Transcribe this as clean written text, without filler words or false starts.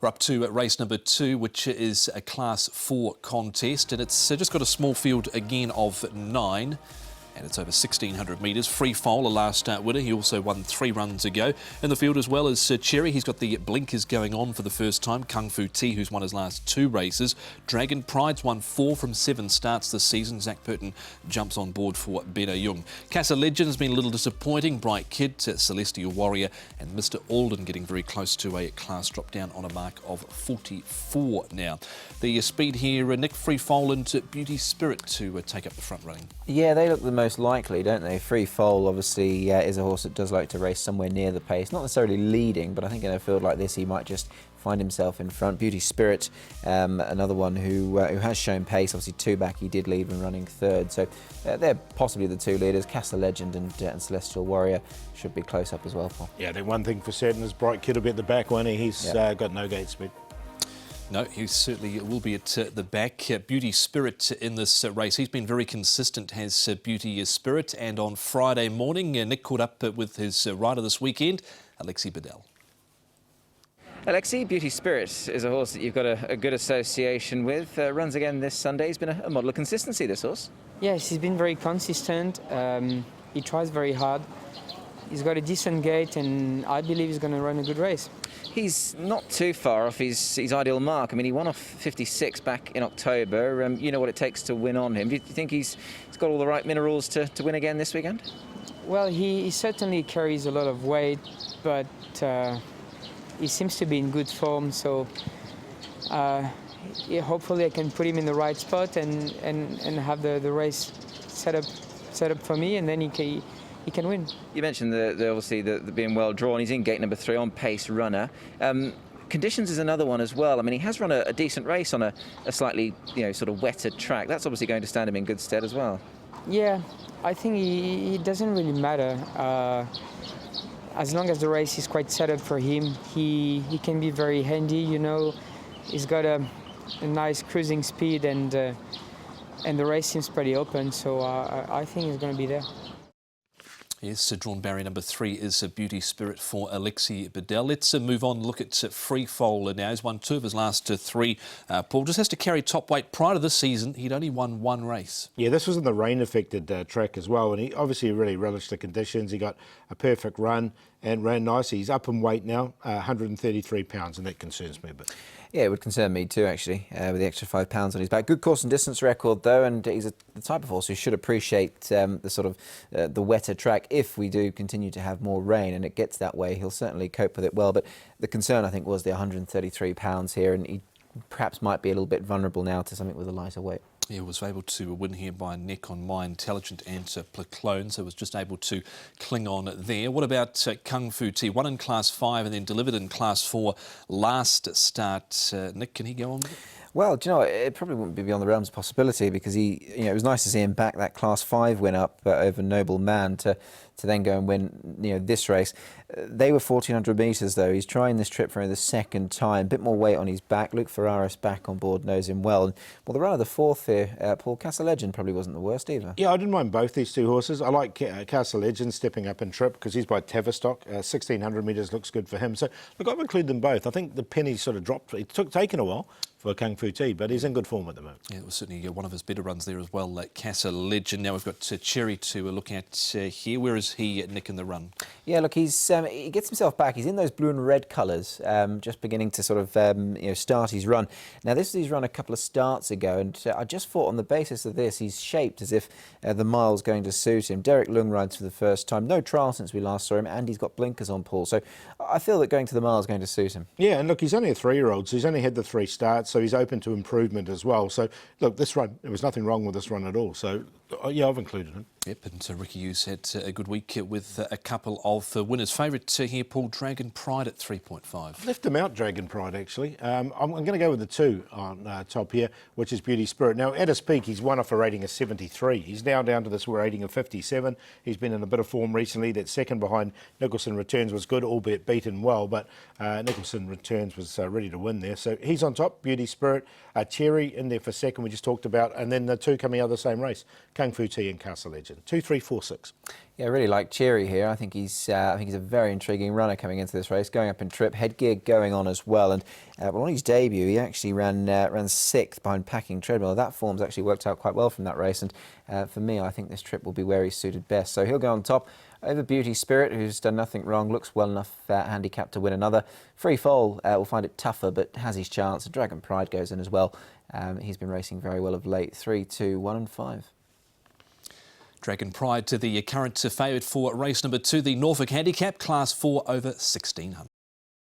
We're up to race number 2, which is a Class 4 contest, and it's just got a small field again of 9. And it's over 1,600 metres. Free Foal, a last start winner. He also won 3 runs ago. In the field as well as Cherry. He's got the blinkers going on for the first time. Kung Fu Tea, who's won his last 2 races. Dragon Pride's won 4 from 7 starts this season. Zach Purton jumps on board for Bena Jung. Casa Legend's been a little disappointing. Bright Kid, Celestial Warrior, and Mr. Alden getting very close to a class drop down on a mark of 44 now. The speed here, Nick, Free Foal and Beauty Spirit to take up the front running. Yeah, they look the most likely, don't they? Free Foal obviously is a horse that does like to race somewhere near the pace, not necessarily leading, but I think in a field like this he might just find himself in front. Beauty Spirit, another one who has shown pace. Obviously 2 back he did lead when running 3rd, so they're possibly the 2 leaders. Casa Legend and Celestial Warrior should be close up as well, Paul. Yeah, I think one thing for certain is Bright Kid will be at the back, won't he? He's got no gate speed. No, he certainly will be at the back. Beauty Spirit in this race. He's been very consistent, has Beauty Spirit. And on Friday morning, Nick caught up with his rider this weekend, Alexi Bedell. Alexi, Beauty Spirit is a horse that you've got a good association with. Runs again this Sunday. He's been a model of consistency, this horse. Yes, he's been very consistent. He tries very hard. He's got a decent gait, and I believe he's going to run a good race. He's not too far off his ideal mark. I mean, he won off 56 back in October. You know what it takes to win on him. Do you think he's got all the right minerals to win again this weekend? Well, he certainly carries a lot of weight, but he seems to be in good form. So yeah, hopefully I can put him in the right spot and have the race set up for me, and then he can win. You mentioned obviously the being well drawn. He's in gate number 3 on pace runner. Conditions is another one as well. I mean, he has run a decent race on a slightly sort of wetter track. That's obviously going to stand him in good stead as well. Yeah, I think it doesn't really matter. As long as the race is quite set up for him, he can be very handy. He's got a nice cruising speed, and the race seems pretty open. So I think he's going to be there. Yes, drawn barrier number 3 is a Beauty Spirit for Alexi Bedell. Let's move on and look at Free Foal now. He's won 2 of his last 3. Paul just has to carry top weight. Prior to this season, he'd only won 1 race. Yeah, this was in the rain-affected track as well, and he obviously really relished the conditions. He got a perfect run and ran nicely. He's up in weight now, 133 pounds, and that concerns me a bit. Yeah, it would concern me too, actually, with the extra 5 pounds on his back. Good course and distance record, though, and he's the type of horse who should appreciate the sort of the wetter track. If we do continue to have more rain and it gets that way, he'll certainly cope with it well. But the concern, I think, was the 133 pounds here, and he perhaps might be a little bit vulnerable now to something with a lighter weight. He was able to win here by a neck on My Intelligent and Placlone, so was just able to cling on there. What about Kung Fu Tea? Won in Class 5 and then delivered in Class 4 last start. Nick, can he go on with it? Well, do you know, it probably wouldn't be beyond the realms of possibility, because it was nice to see him back that Class 5 win up over Noble Man to then go and win, this race. They were 1,400 metres though. He's trying this trip for the 2nd time. A bit more weight on his back. Luke Ferraris back on board knows him well. And, well, the run of the 4th here, Paul, Casa Legend probably wasn't the worst either. Yeah, I didn't mind both these 2 horses. I like Casa Legend stepping up in trip because he's by Tavistock. 1,600 metres looks good for him. So, look, I've included them both. I think the penny sort of dropped. It taken a while for Kung Fu Tea, but he's in good form at the moment. Yeah, it was certainly one of his better runs there as well, Casa Legend. Now we've got Cherry to look at here. Where is he, Nick, in the run? Yeah, look, he gets himself back. He's in those blue and red colours, just beginning to sort of start his run. Now, this is his run a couple of starts ago, and I just thought on the basis of this, he's shaped as if the mile's going to suit him. Derek Lung rides for the first time. No trial since we last saw him, and he's got blinkers on, Paul. So I feel that going to the mile is going to suit him. Yeah, and look, he's only a 3-year-old, so he's only had the 3 starts, so he's open to improvement as well. So, look, this run, there was nothing wrong with this run at all. So, yeah, I've included him. Yep, and Ricky Hughes had a good week with a couple of winners. Favourite here, Paul, Dragon Pride at 3.5. I've left him out, Dragon Pride, actually. I'm going to go with the 2 on top here, which is Beauty Spirit. Now, at his peak, he's won off a rating of 73. He's now down to this rating of 57. He's been in a bit of form recently. That second behind Nicholson Returns was good, albeit beaten well, but Nicholson Returns was ready to win there. So he's on top, Beauty Spirit. Cherry in there for second, we just talked about, and then the 2 coming out of the same race, Kung Fu Tea and Casa Legend. margin, 2-3-4-6. Yeah, I really like Cherry here. I think he's a very intriguing runner coming into this race, going up in trip, headgear going on as well. And on his debut, he actually ran 6th behind Packing Treadmill. That form's actually worked out quite well from that race. And for me, I think this trip will be where he's suited best. So he'll go on top over Beauty Spirit, who's done nothing wrong, looks well enough handicapped to win another. Free Fall will find it tougher, but has his chance. Dragon Pride goes in as well. He's been racing very well of late. 3, 2, 1 and 5. Dragon Pride to the current favourite for race number 2, the Norfolk Handicap, Class 4 over 1600.